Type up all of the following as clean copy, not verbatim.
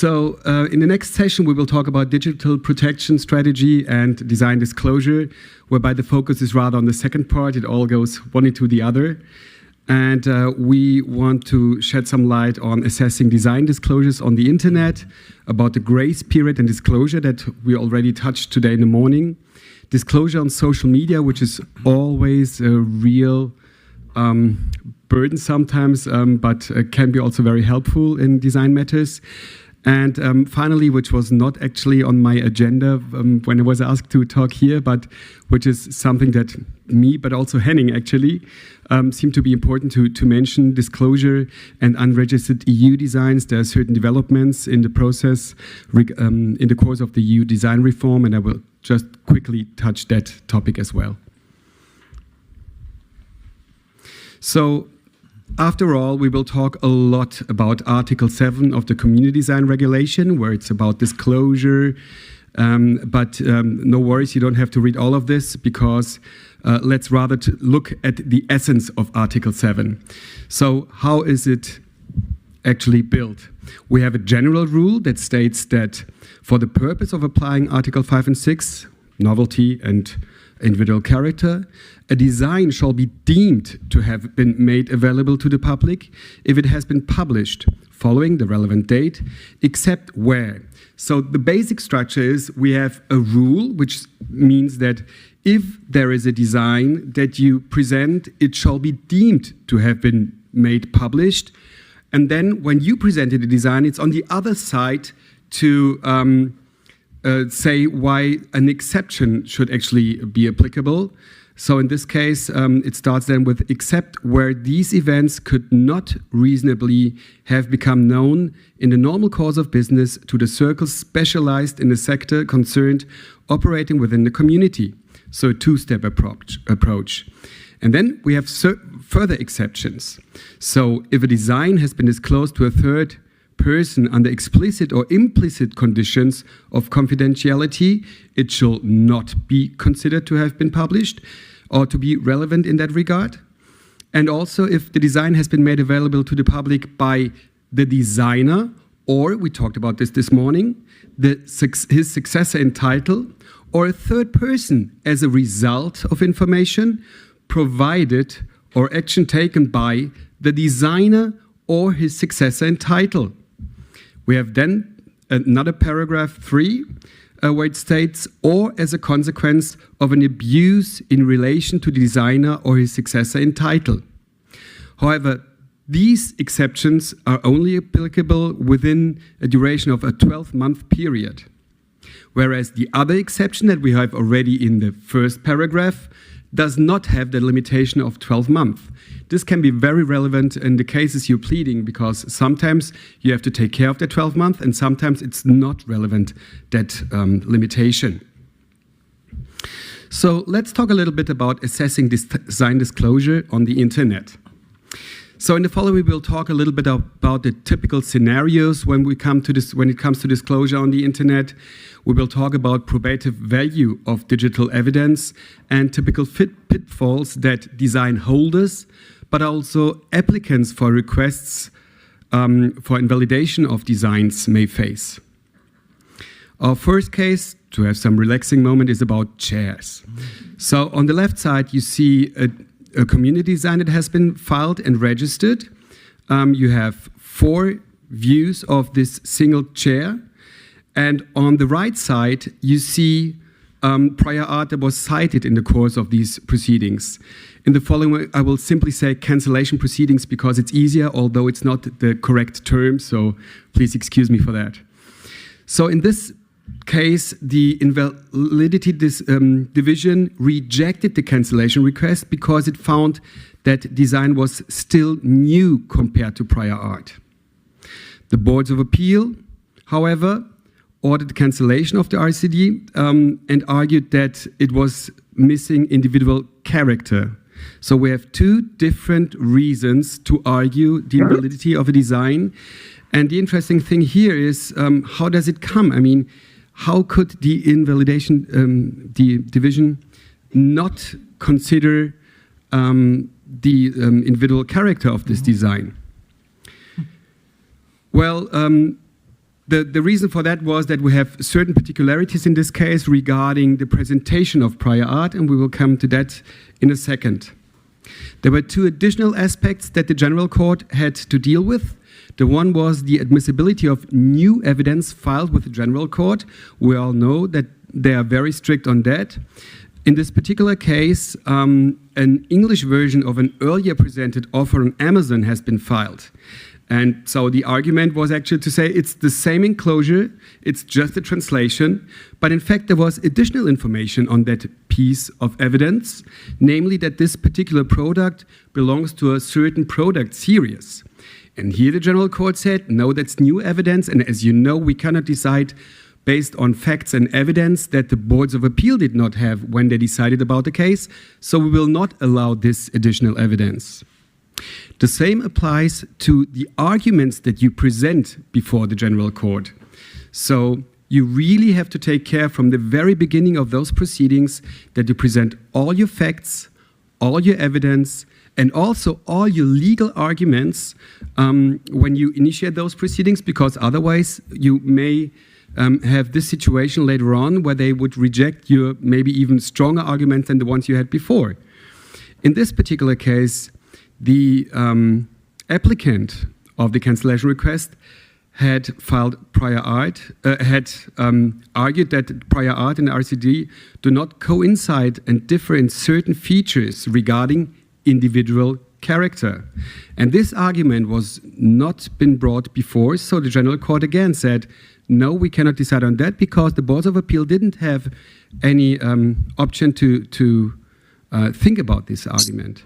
So in the next session, we will talk about digital protection strategy and design disclosure, whereby the focus is rather on the second part. It all goes one into the other. And we want to shed some light on assessing design disclosures on the internet, about the grace period and disclosure that we already touched today in the morning, disclosure on social media, which is always a real burden sometimes, but can be also very helpful in design matters. And finally, which was not actually on my agenda when I was asked to talk here, but which is something that me, but also Henning actually, seemed to be important to mention, disclosure and unregistered EU designs. There are certain developments in the process in the course of the EU design reform, and I will just quickly touch that topic as well. So, after all, we will talk a lot about Article 7 of the Community Design Regulation, where it's about disclosure. But no worries, you don't have to read all of this, because let's rather look at the essence of Article 7. So how is it actually built? We have a general rule that states that for the purpose of applying Article 5 and 6, novelty and individual character, a design shall be deemed to have been made available to the public if it has been published following the relevant date, except where. So the basic structure is we have a rule, which means that if there is a design that you present, it shall be deemed to have been made published. And then when you presented the design, it's on the other side to say why an exception should actually be applicable. So in this case, it starts then with except where these events could not reasonably have become known in the normal course of business to the circles specialized in the sector concerned operating within the community. So a two-step approach. And then we have further exceptions. So if a design has been disclosed to a third person under explicit or implicit conditions of confidentiality, it shall not be considered to have been published or to be relevant in that regard. And also if the design has been made available to the public by the designer, or we talked about this morning, his successor in title, or a third person as a result of information provided or action taken by the designer or his successor in title. We have then another paragraph 3, where it states, or as a consequence of an abuse in relation to the designer or his successor in title. However, these exceptions are only applicable within a duration of a 12-month period, whereas the other exception that we have already in the first paragraph does not have the limitation of 12 months. This can be very relevant in the cases you're pleading, because sometimes you have to take care of the 12 months and sometimes it's not relevant, that limitation. So let's talk a little bit about assessing design disclosure on the internet. So in the following, we will talk a little bit about the typical scenarios when it comes to disclosure on the internet. We will talk about probative value of digital evidence and typical pitfalls that design holders, but also applicants for requests for invalidation of designs may face. Our first case, to have some relaxing moment, is about chairs. So on the left side, you see a community design that has been filed and registered. You have 4 views of this single chair. And on the right side, you see prior art that was cited in the course of these proceedings. In the following, I will simply say cancellation proceedings because it's easier, although it's not the correct term, so please excuse me for that. So in this case, the invalidity division rejected the cancellation request because it found that design was still new compared to prior art. The boards of appeal, however, ordered the cancellation of the RCD and argued that it was missing individual character. So we have 2 different reasons to argue the invalidity of a design. And the interesting thing here is, how does it come? I mean, how could the invalidation the division not consider the individual character of this design? Well, The reason for that was that we have certain particularities in this case regarding the presentation of prior art, and we will come to that in a second. There were two additional aspects that the General Court had to deal with. The one was the admissibility of new evidence filed with the General Court. We all know that they are very strict on that. In this particular case, an English version of an earlier presented offer on Amazon has been filed. And so the argument was actually to say it's the same enclosure, it's just a translation, but in fact there was additional information on that piece of evidence, namely that this particular product belongs to a certain product series. And here the General Court said, no, that's new evidence, and as you know, we cannot decide based on facts and evidence that the boards of appeal did not have when they decided about the case, so we will not allow this additional evidence. The same applies to the arguments that you present before the General Court. So you really have to take care from the very beginning of those proceedings that you present all your facts, all your evidence, and also all your legal arguments when you initiate those proceedings, because otherwise you may have this situation later on where they would reject your maybe even stronger arguments than the ones you had before. In this particular case, the applicant of the cancellation request had filed prior art, had argued that prior art and RCD do not coincide and differ in certain features regarding individual character. And this argument was not been brought before, so the General Court again said, no, we cannot decide on that because the boards of appeal didn't have any option to think about this argument.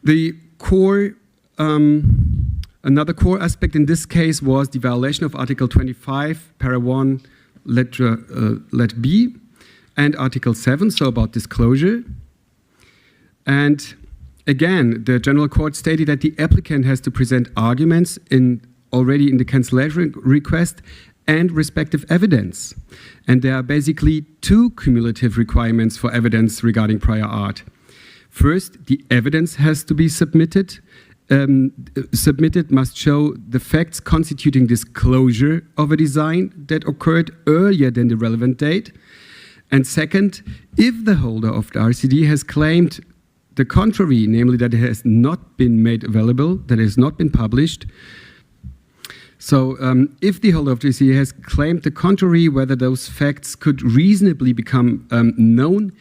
The core, another core aspect in this case was the violation of Article 25, Para 1, let B, and Article 7, so about disclosure. And again, the General Court stated that the applicant has to present arguments already in the cancellation request and respective evidence. And there are basically two cumulative requirements for evidence regarding prior art. First, the evidence has to be submitted. Submitted must show the facts constituting disclosure of a design that occurred earlier than the relevant date. And second, if the holder of the RCD has claimed the contrary, namely that it has not been made available, that it has not been published. So if the holder of the RCD has claimed the contrary, whether those facts could reasonably become known,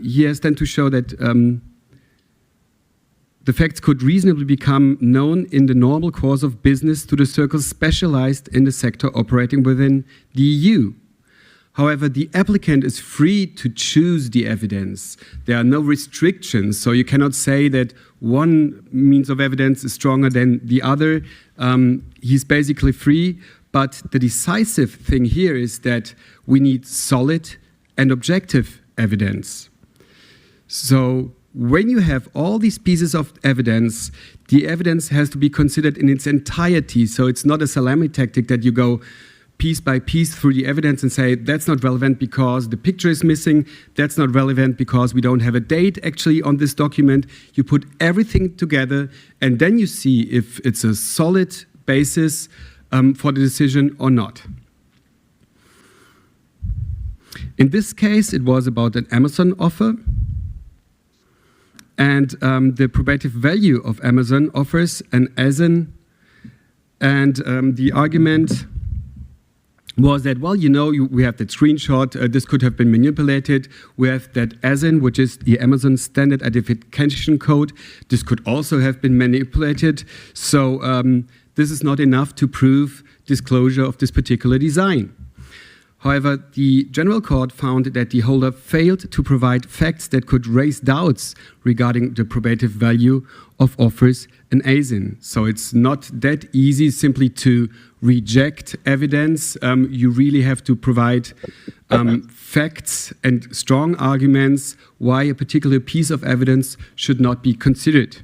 he has then to show that the facts could reasonably become known in the normal course of business to the circles specialized in the sector operating within the EU. However, the applicant is free to choose the evidence. There are no restrictions, so you cannot say that one means of evidence is stronger than the other. He's basically free, but the decisive thing here is that we need solid and objective evidence. So when you have all these pieces of evidence, the evidence has to be considered in its entirety. So it's not a salami tactic that you go piece by piece through the evidence and say, that's not relevant because the picture is missing, that's not relevant because we don't have a date actually on this document. You put everything together and then you see if it's a solid basis for the decision or not. In this case, it was about an Amazon offer. And the probative value of Amazon offers an ASIN. And the argument was that, well, you know, we have that screenshot, this could have been manipulated. We have that ASIN, which is the Amazon Standard Identification Code. This could also have been manipulated. So this is not enough to prove disclosure of this particular design. However, the General Court found that the holder failed to provide facts that could raise doubts regarding the probative value of offers and ASIN. So it's not that easy simply to reject evidence. You really have to provide facts and strong arguments why a particular piece of evidence should not be considered.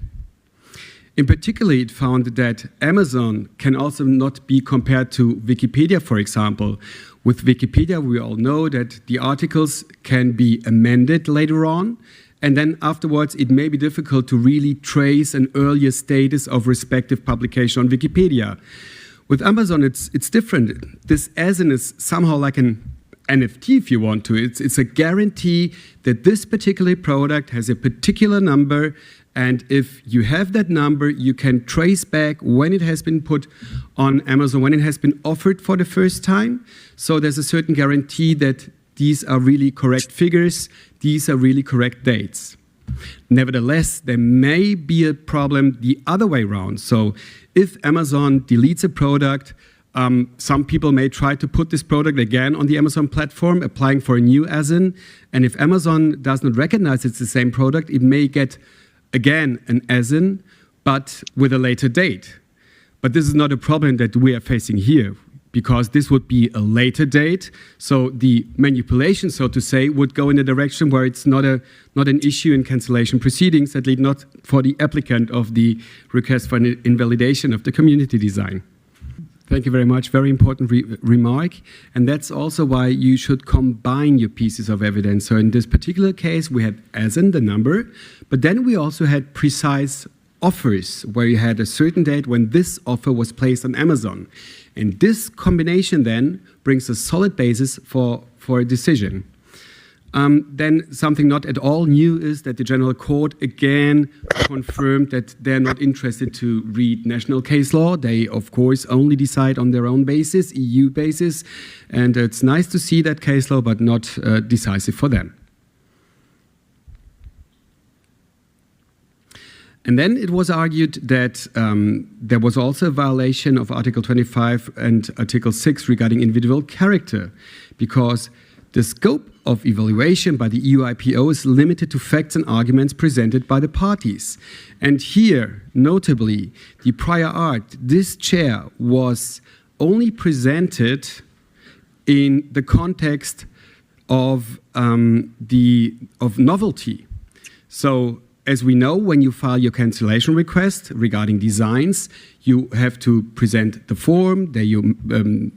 In particular, it found that Amazon can also not be compared to Wikipedia, for example. With Wikipedia, we all know that the articles can be amended later on, and then afterwards it may be difficult to really trace an earlier status of respective publication on Wikipedia. With Amazon, it's different. This ASIN is somehow like an NFT, if you want to. It's a guarantee that this particular product has a particular number, and if you have that number, you can trace back when it has been put on Amazon, when it has been offered for the first time. So there's a certain guarantee that these are really correct figures, these are really correct dates. Nevertheless, there may be a problem the other way around. So if Amazon deletes a product, some people may try to put this product again on the Amazon platform, applying for a new ASIN. And if Amazon does not recognize it's the same product, it may get, again, an ASIN, but with a later date. But this is not a problem that we are facing here, because this would be a later date. So the manipulation, so to say, would go in a direction where it's not an issue in cancellation proceedings, at least not for the applicant of the request for an invalidation of the community design. Thank you very much. Very important remark. And that's also why you should combine your pieces of evidence. So in this particular case, we had ASIN, the number, but then we also had precise offers where you had a certain date when this offer was placed on Amazon. And this combination then brings a solid basis for a decision. Then something not at all new is that the General Court again confirmed that they're not interested to read national case law. They, of course, only decide on their own basis, EU basis. And it's nice to see that case law, but not decisive for them. And then it was argued that there was also a violation of Article 25 and Article 6 regarding individual character, because the scope of evaluation by the EU IPO is limited to facts and arguments presented by the parties. And here, notably, the prior art, this chair was only presented in the context of novelty. So, as we know, when you file your cancellation request regarding designs, you have to present the form, there you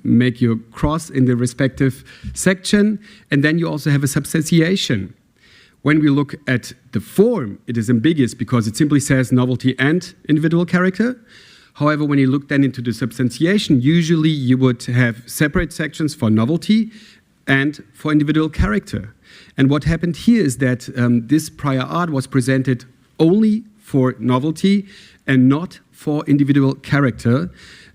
make your cross in the respective section, and then you also have a substantiation. When we look at the form, it is ambiguous because it simply says novelty and individual character. However, when you look then into the substantiation, usually you would have separate sections for novelty and for individual character. And what happened here is that this prior art was presented only for novelty and not for individual character.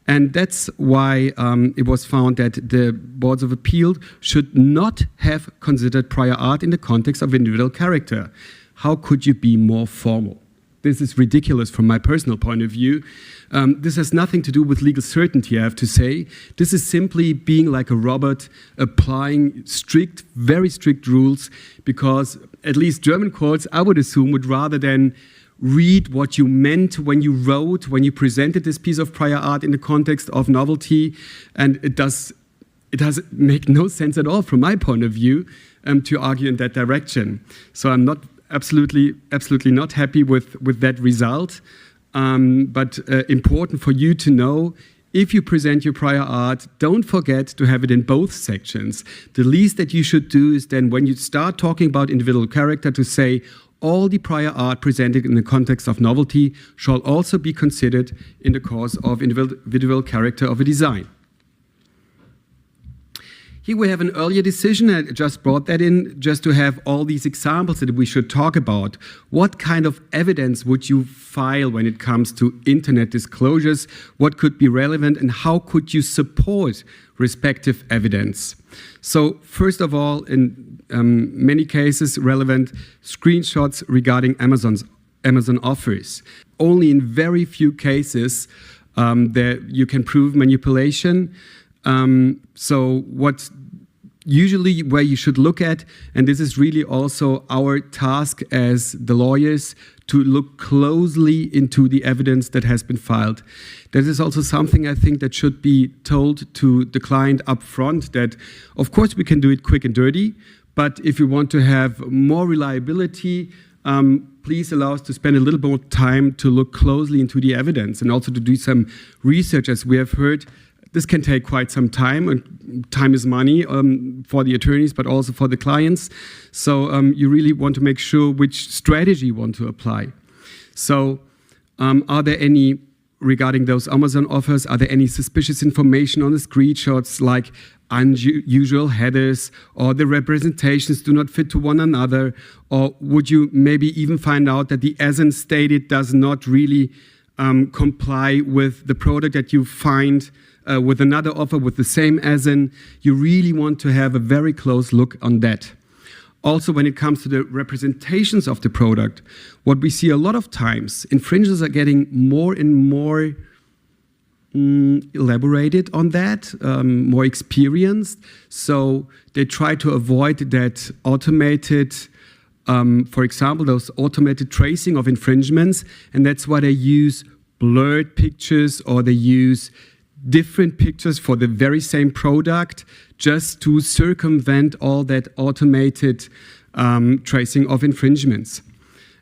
And that's why it was found that the boards of appeal should not have considered prior art in the context of individual character. How could you be more formal? This is ridiculous from my personal point of view. This has nothing to do with legal certainty, I have to say. This is simply being like a robot, applying strict, very strict rules, because at least German courts, I would assume, would rather than read what you meant when you wrote, when you presented this piece of prior art in the context of novelty. And it does make no sense at all from my point of view to argue in that direction. So I'm not absolutely not happy with that result. But important for you to know, if you present your prior art, don't forget to have it in both sections. The least that you should do is then, when you start talking about individual character, to say all the prior art presented in the context of novelty shall also be considered in the course of individual character of a design. Here we have an earlier decision. I just brought that in just to have all these examples that we should talk about. What kind of evidence would you file when it comes to internet disclosures? What could be relevant, and how could you support respective evidence? So first of all, in many cases, relevant screenshots regarding Amazon offers. Only in very few cases that you can prove manipulation. So what usually where you should look at, and this is really also our task as the lawyers, to look closely into the evidence that has been filed. That is also something I think that should be told to the client up front, that of course we can do it quick and dirty, but if you want to have more reliability, please allow us to spend a little more time to look closely into the evidence and also to do some research. As we have heard, This can take quite some time, and time is money for the attorneys, but also for the clients. So you really want to make sure which strategy you want to apply. So are there any, regarding those Amazon offers, are there any suspicious information on the screenshots, like unusual headers, or the representations do not fit to one another, or would you maybe even find out that the ASIN stated does not really comply with the product that you find with another offer with the same ASIN? You really want to have a very close look on that. Also, when it comes to the representations of the product, what we see a lot of times, infringers are getting more and more elaborated on that, more experienced. So they try to avoid that automated, for example, those automated tracing of infringements, and that's why they use blurred pictures, or they use different pictures for the very same product, just to circumvent all that automated tracing of infringements.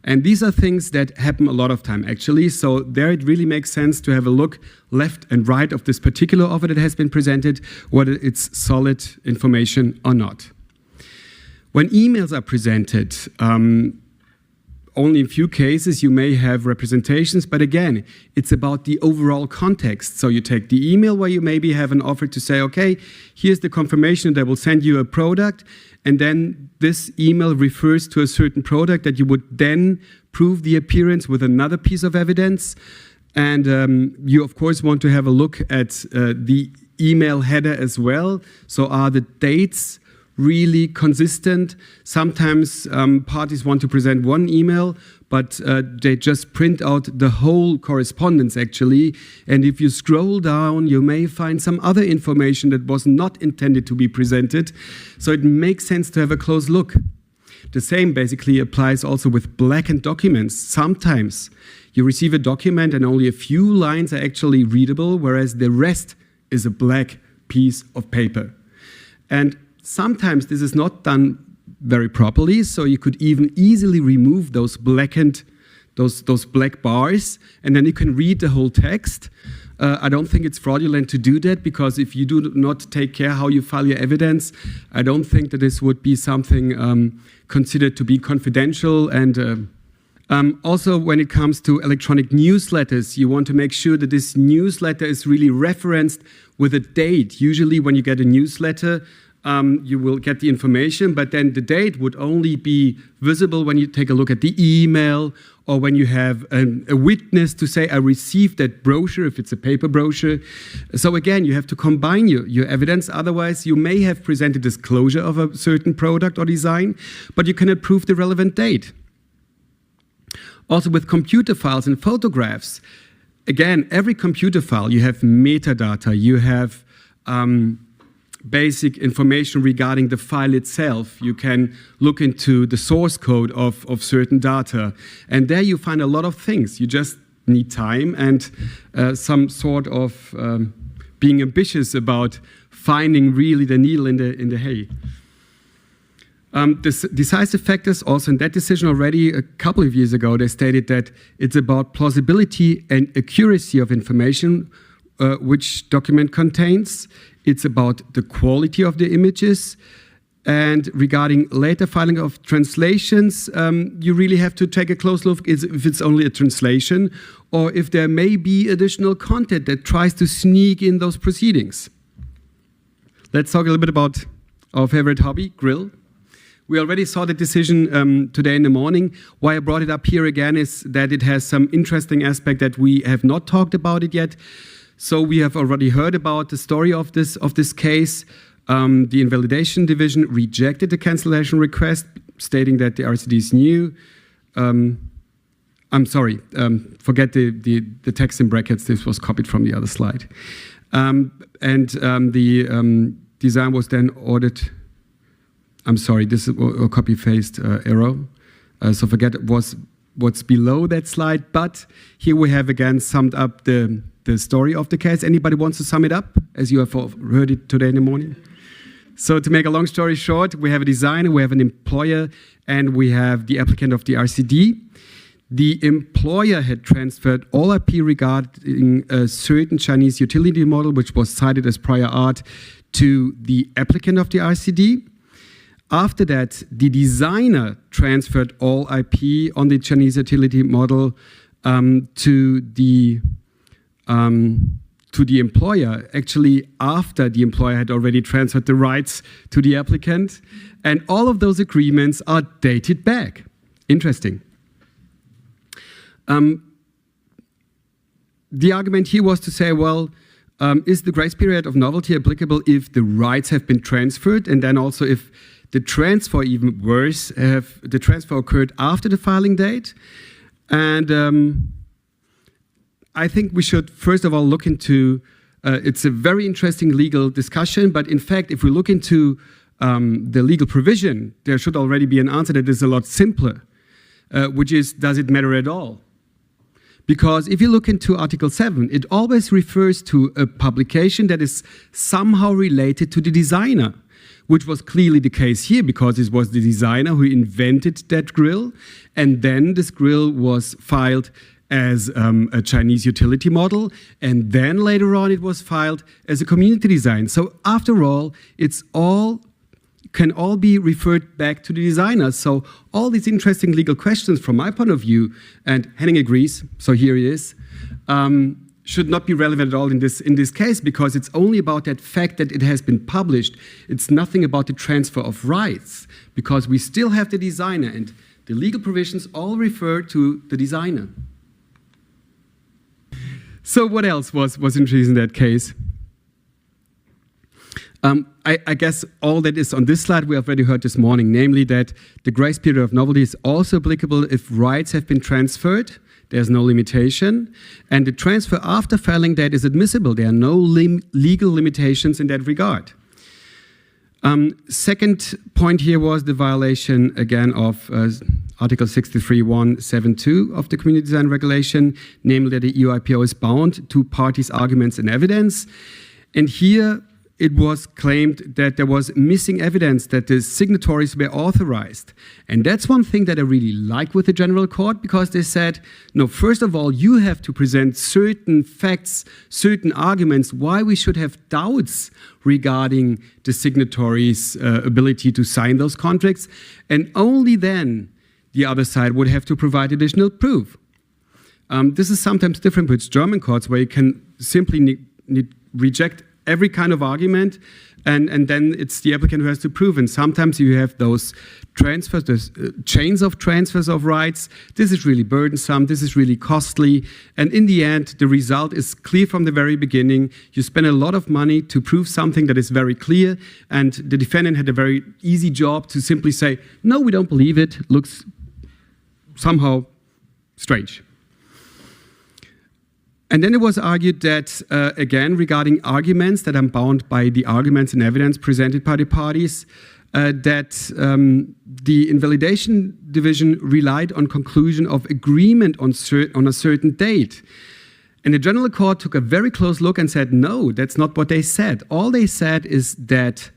And these are things that happen a lot of time, actually. So there it really makes sense to have a look left and right of this particular offer that has been presented, whether it's solid information or not. When emails are presented, only in a few cases you may have representations, but again, it's about the overall context. So you take the email where you maybe have an offer to say, okay, here's the confirmation that will send you a product, and then this email refers to a certain product that you would then prove the appearance with another piece of evidence. And you, of course, want to have a look at the email header as well. So are the dates really consistent? Sometimes parties want to present one email, but they just print out the whole correspondence, actually. And if you scroll down, you may find some other information that was not intended to be presented. So it makes sense to have a close look. The same basically applies also with blackened documents. Sometimes you receive a document and only a few lines are actually readable, whereas the rest is a black piece of paper. And sometimes this is not done very properly, so you could even easily remove those blackened, those black bars, and then you can read the whole text. I don't think it's fraudulent to do that, because if you do not take care how you file your evidence, I don't think that this would be something considered to be confidential. And also, when it comes to electronic newsletters, you want to make sure that this newsletter is really referenced with a date. Usually when you get a newsletter, you will get the information, but then the date would only be visible when you take a look at the email, or when you have a witness to say, I received that brochure, if it's a paper brochure. So again, you have to combine your evidence. Otherwise, you may have presented disclosure of a certain product or design, but you cannot prove the relevant date. Also with computer files and photographs, again, every computer file, you have metadata, you have basic information regarding the file itself. You can look into the source code of certain data. And there you find a lot of things. You just need time and some sort of being ambitious about finding really the needle in the hay. The decisive factors, also in that decision already a couple of years ago, they stated that it's about plausibility and accuracy of information which document contains. It's about the quality of the images. And regarding later filing of translations, you really have to take a close look if it's only a translation, or if there may be additional content that tries to sneak in those proceedings. Let's talk a little bit about our favorite hobby, grill. We already saw the decision today in the morning. Why I brought it up here again is that it has some interesting aspect that we have not talked about it yet. So we have already heard about the story of this case. The Invalidation Division rejected the cancellation request, stating that the RCDs knew. I'm sorry, forget the text in brackets. This was copied from the other slide. The design was then ordered. I'm sorry, this is a copy-paste error. So forget what's below that slide. But here we have again summed up the story of the case. Anybody wants to sum it up, as you have heard it today in the morning? So to make a long story short, we have a designer, we have an employer, and we have the applicant of the RCD. the employer had transferred all IP regarding a certain Chinese utility model, which was cited as prior art, to the applicant of the RCD. After that, the designer transferred all IP on the Chinese utility model to the employer, actually after the employer had already transferred the rights to the applicant. And all of those agreements are dated back. Interesting. The argument here was to say, well, is the grace period of novelty applicable if the rights have been transferred, and then also if the transfer, even worse, the transfer occurred after the filing date? And I think we should first of all look into, it's a very interesting legal discussion, but in fact, if we look into the legal provision, there should already be an answer that is a lot simpler, which is, does it matter at all? Because if you look into Article 7, it always refers to a publication that is somehow related to the designer, which was clearly the case here because it was the designer who invented that grill, and then this grill was filed as a Chinese utility model, and then later on it was filed as a community design. So after all, can all be referred back to the designer. So all these interesting legal questions from my point of view, and Henning agrees, so here he is, should not be relevant at all in this case, because it's only about that fact that it has been published. It's nothing about the transfer of rights, because we still have the designer, and the legal provisions all refer to the designer. So what else was interesting in that case? I guess all that is on this slide we have already heard this morning, namely that the grace period of novelty is also applicable if rights have been transferred. There's no limitation. And the transfer after filing date is admissible. There are no legal limitations in that regard. Second point here was the violation, again, of Article 63.172 of the Community Design Regulation, namely that the EUIPO is bound to parties' arguments and evidence. And here, it was claimed that there was missing evidence that the signatories were authorized. And that's one thing that I really like with the General Court, because they said, no, first of all, you have to present certain facts, certain arguments why we should have doubts regarding the signatories' ability to sign those contracts. And only then the other side would have to provide additional proof. This is sometimes different with German courts, where you can simply reject every kind of argument, and then it's the applicant who has to prove. And sometimes you have those transfers, those chains of transfers of rights. This is really burdensome, this is really costly, and in the end, the result is clear from the very beginning. You spend a lot of money to prove something that is very clear, and the defendant had a very easy job to simply say, no, we don't believe it, looks somehow strange. And then it was argued that, again, regarding arguments that are bound by the arguments and evidence presented by the parties, that the invalidation division relied on conclusion of agreement on a certain date. And the General Court took a very close look and said, no, that's not what they said. All they said is that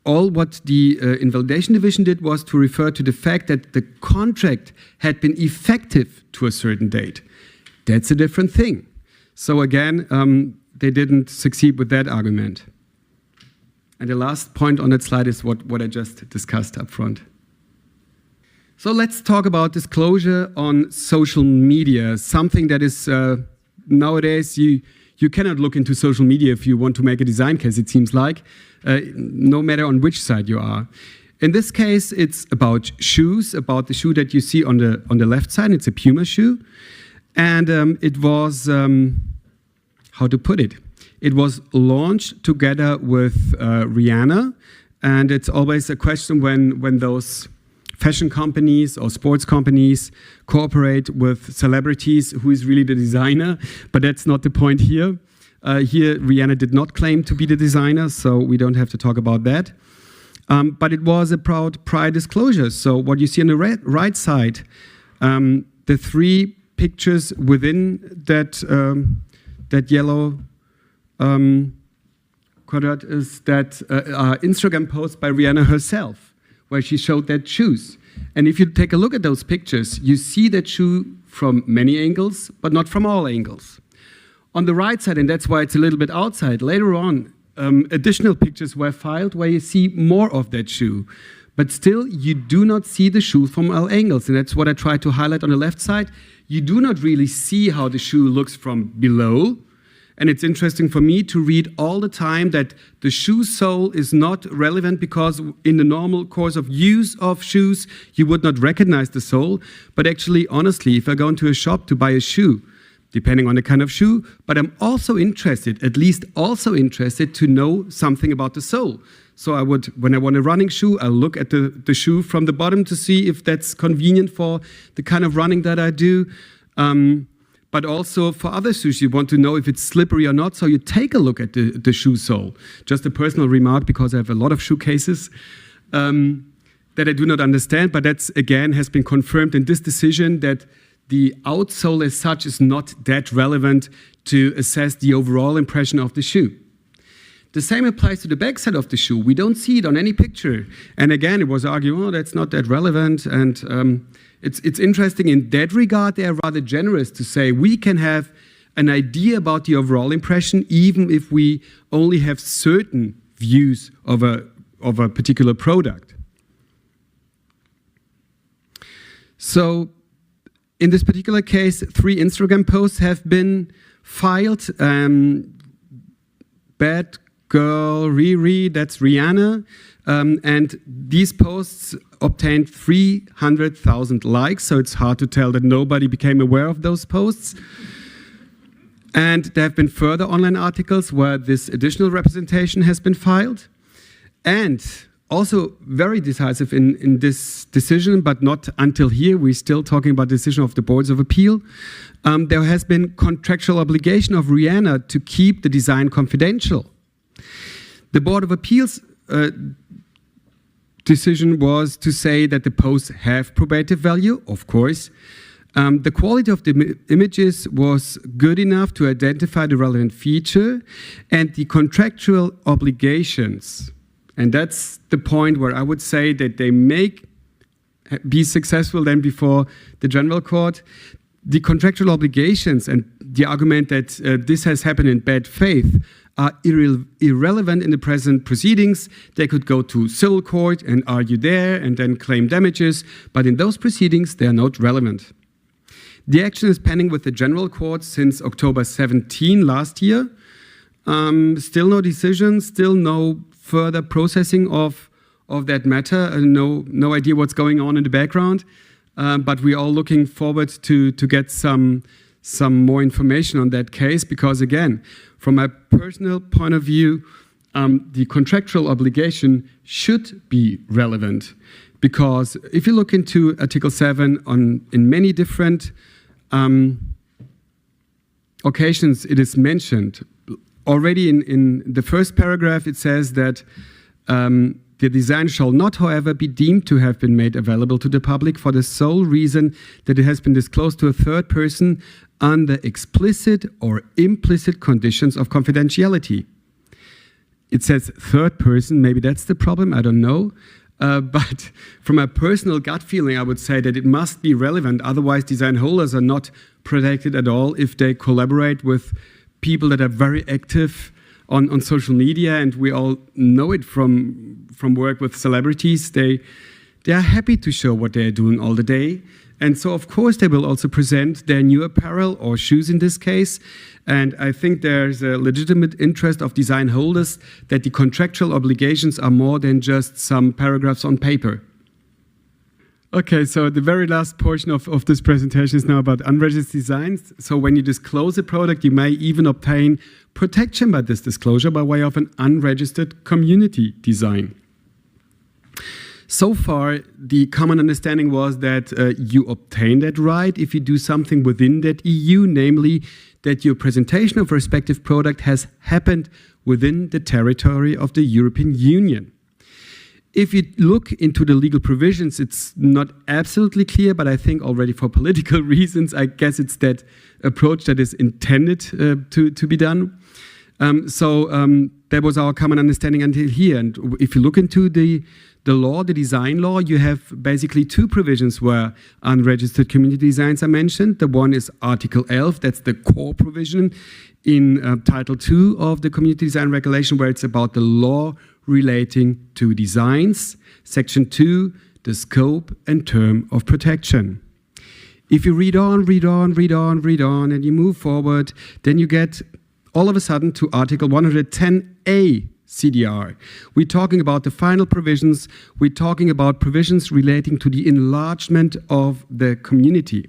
all what the invalidation division did was to refer to the fact that the contract had been effective to a certain date. That's a different thing. So again, they didn't succeed with that argument. And the last point on that slide is what I just discussed up front. So let's talk about disclosure on social media, something that is nowadays you cannot look into social media if you want to make a design case, it seems like, no matter on which side you are. In this case, it's about shoes, about the shoe that you see on the left side. It's a Puma shoe. And it was, how to put it? It was launched together with Rihanna. And it's always a question when those fashion companies or sports companies cooperate with celebrities, who is really the designer. But that's not the point here. Here, Rihanna did not claim to be the designer, so we don't have to talk about that. But it was a proud prior disclosure. So what you see on the right side, the three pictures within that yellow quadrant is that Instagram post by Rihanna herself, where she showed that shoes. And if you take a look at those pictures, you see that shoe from many angles, but not from all angles. On the right side, and that's why it's a little bit outside, later on, additional pictures were filed where you see more of that shoe. But still, you do not see the shoe from all angles. And that's what I tried to highlight on the left side. You do not really see how the shoe looks from below. And it's interesting for me to read all the time that the shoe sole is not relevant because in the normal course of use of shoes, you would not recognize the sole. But actually, honestly, if I go into a shop to buy a shoe, depending on the kind of shoe, but I'm also interested, at least also interested, to know something about the sole. So I would, when I want a running shoe, I'll look at the shoe from the bottom to see if that's convenient for the kind of running that I do. But also for other shoes, you want to know if it's slippery or not, so you take a look at the shoe sole. Just a personal remark, because I have a lot of shoe cases that I do not understand, but that's, again, has been confirmed in this decision that the outsole as such is not that relevant to assess the overall impression of the shoe. The same applies to the backside of the shoe. We don't see it on any picture. And again, it was argued, oh, that's not that relevant. And it's interesting in that regard, they are rather generous to say we can have an idea about the overall impression even if we only have certain views of a particular product. So in this particular case, 3 Instagram posts have been filed. Bad Girl Riri, that's Rihanna. And these posts obtained 300,000 likes, so it's hard to tell that nobody became aware of those posts. And there have been further online articles where this additional representation has been filed. And also very decisive in this decision, but not until here, we're still talking about the decision of the boards of appeal. There has been contractual obligation of Rihanna to keep the design confidential. The Board of Appeals decision was to say that the posts have probative value, of course. The quality of the images was good enough to identify the relevant feature, and the contractual obligations, and that's the point where I would say that they may be successful then before the general court. The contractual obligations and the argument that this has happened in bad faith are irrelevant in the present proceedings. They could go to civil court and argue there and then claim damages, but in those proceedings they are not relevant. The action is pending with the general court since October 17 last year. Still no decision, still no further processing of that matter, no idea what's going on in the background, but we're all looking forward to get some more information on that case, because again, from my personal point of view, the contractual obligation should be relevant, because if you look into Article 7 in many different occasions, it is mentioned. Already in the first paragraph, it says that the design shall not, however, be deemed to have been made available to the public for the sole reason that it has been disclosed to a third person under explicit or implicit conditions of confidentiality. It says third person, maybe that's the problem, I don't know. But from a personal gut feeling, I would say that it must be relevant, otherwise design holders are not protected at all if they collaborate with people that are very active on social media, and we all know it from work with celebrities. They are happy to show what they're doing all the day. And so, of course, they will also present their new apparel or shoes in this case. And I think there's a legitimate interest of design holders that the contractual obligations are more than just some paragraphs on paper. Okay, so the very last portion of this presentation is now about unregistered designs. So when you disclose a product, you may even obtain protection by this disclosure by way of an unregistered community design. So far, the common understanding was that you obtain that right if you do something within that EU, namely that your presentation of a respective product has happened within the territory of the European Union. If you look into the legal provisions, it's not absolutely clear, but I think already for political reasons, I guess it's that approach that is intended to be done. That was our common understanding until here. And if you look into the law, the design law, you have basically two provisions where unregistered community designs are mentioned. The one is Article 11, that's the core provision in Title 2 of the Community Design Regulation, where it's about the law relating to designs. Section 2, the scope and term of protection. If you read on, and you move forward, then you get all of a sudden to Article 110A CDR. We're talking about the final provisions. We're talking about provisions relating to the enlargement of the community.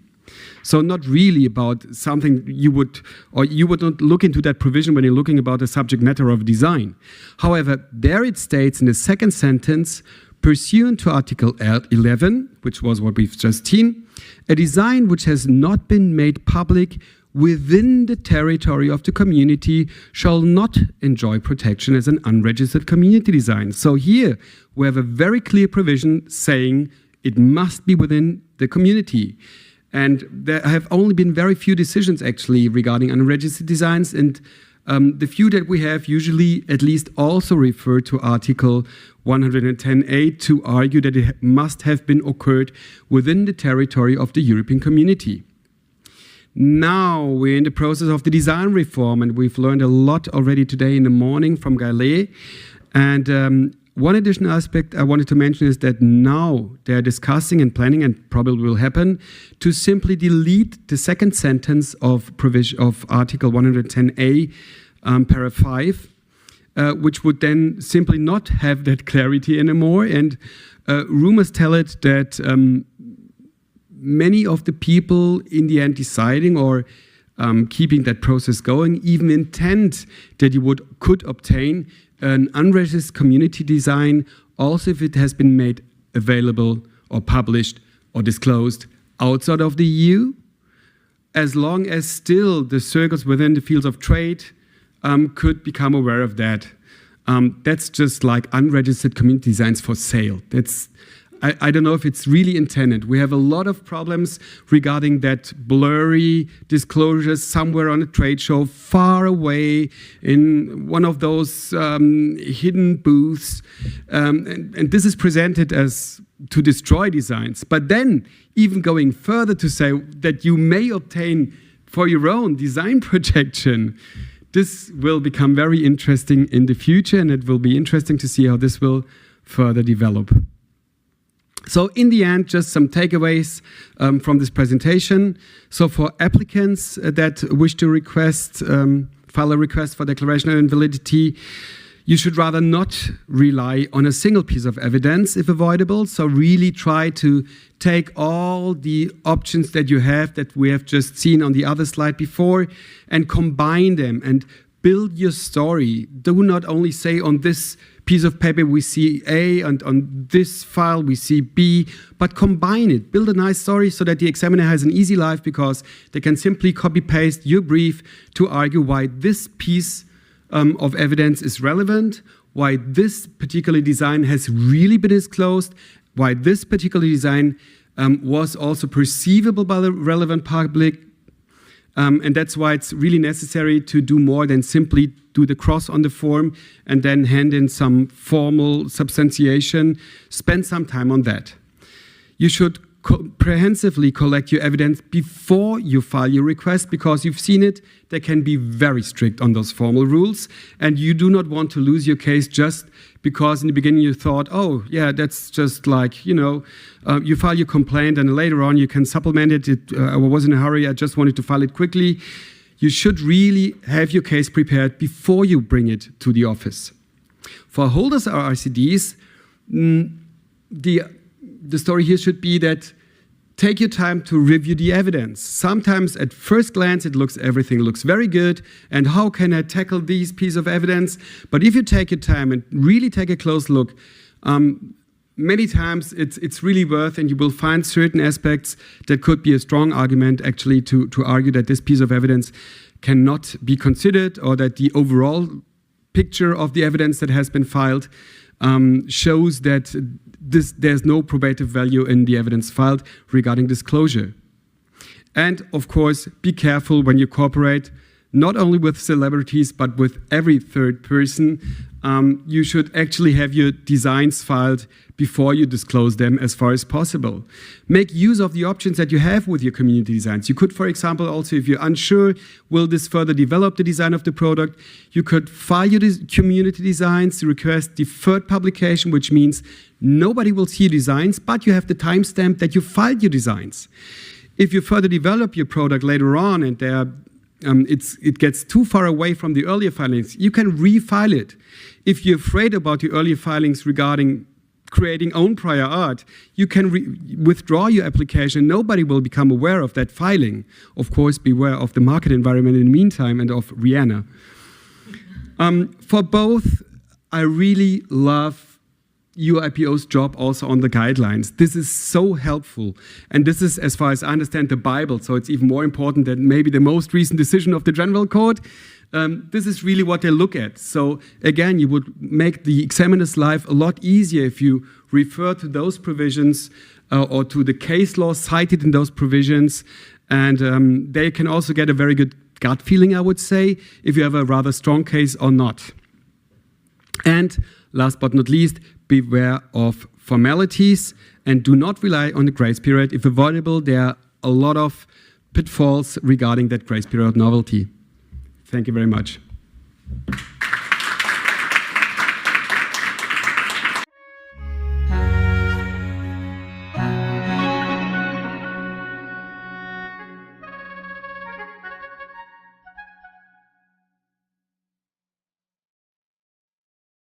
So not really about something you would not look into that provision when you're looking about the subject matter of design. However, there it states in the second sentence, pursuant to Article 11, which was what we've just seen, a design which has not been made public within the territory of the community shall not enjoy protection as an unregistered community design. So here we have a very clear provision saying it must be within the community. And there have only been very few decisions actually regarding unregistered designs, and the few that we have usually at least also refer to Article 110A to argue that it must have been occurred within the territory of the European community. Now we're in the process of the design reform, and we've learned a lot already today in the morning from Gaillet. And one additional aspect I wanted to mention is that now they're discussing and planning, and probably will happen, to simply delete the second sentence of Article 110A, paragraph 5, which would then simply not have that clarity anymore. And rumors tell it that many of the people in the end deciding or keeping that process going even intend that you could obtain an unregistered community design also if it has been made available or published or disclosed outside of the EU, as long as still the circles within the fields of trade could become aware of that. That's just like unregistered community designs for sale. I don't know if it's really intended. We have a lot of problems regarding that blurry disclosures somewhere on a trade show, far away in one of those hidden booths. And this is presented as to destroy designs. But then even going further to say that you may obtain for your own design protection, this will become very interesting in the future, and it will be interesting to see how this will further develop. So in the end, just some takeaways from this presentation. So for applicants that wish to file a request for declaration of invalidity, you should rather not rely on a single piece of evidence if avoidable. So really try to take all the options that you have that we have just seen on the other slide before and combine them and build your story. Do not only say on this piece of paper we see A and on this file we see B, but combine it. Build a nice story so that the examiner has an easy life because they can simply copy-paste your brief to argue why this piece of evidence is relevant, why this particular design has really been disclosed, why this particular design was also perceivable by the relevant public. And that's why it's really necessary to do more than simply do the cross on the form and then hand in some formal substantiation. Spend some time on that. You should comprehensively collect your evidence before you file your request because you've seen it, they can be very strict on those formal rules, and you do not want to lose your case just because in the beginning you thought, oh yeah, that's just like, you file your complaint and later on you can supplement it. I was in a hurry, I just wanted to file it quickly. You should really have your case prepared before you bring it to the office. For holders of RCDs, the story here should be that take your time to review the evidence. Sometimes at first glance everything looks very good, and how can I tackle these pieces of evidence? But if you take your time and really take a close look, many times it's really worth, and you will find certain aspects that could be a strong argument actually to argue that this piece of evidence cannot be considered, or that the overall picture of the evidence that has been filed shows that there's no probative value in the evidence filed regarding disclosure. And of course, be careful when you cooperate not only with celebrities, but with every third person. You should actually have your designs filed before you disclose them as far as possible. Make use of the options that you have with your community designs. You could, for example, also, if you're unsure, will this further develop the design of the product, you could file your community designs, request deferred publication, which means nobody will see your designs, but you have the timestamp that you filed your designs. If you further develop your product later on and it gets too far away from the earlier filings, you can refile it. If you're afraid about your earlier filings regarding creating own prior art, you can withdraw your application. Nobody will become aware of that filing. Of course, beware of the market environment in the meantime and of Rihanna. For both, I really love UIPO's job also on the guidelines. This is so helpful. And this is, as far as I understand, the Bible. So it's even more important than maybe the most recent decision of the General Court. This is really what they look at. So again, you would make the examiner's life a lot easier if you refer to those provisions or to the case law cited in those provisions. And they can also get a very good gut feeling, I would say, if you have a rather strong case or not. And last but not least, beware of formalities and do not rely on the grace period. If avoidable, there are a lot of pitfalls regarding that grace period novelty. Thank you very much.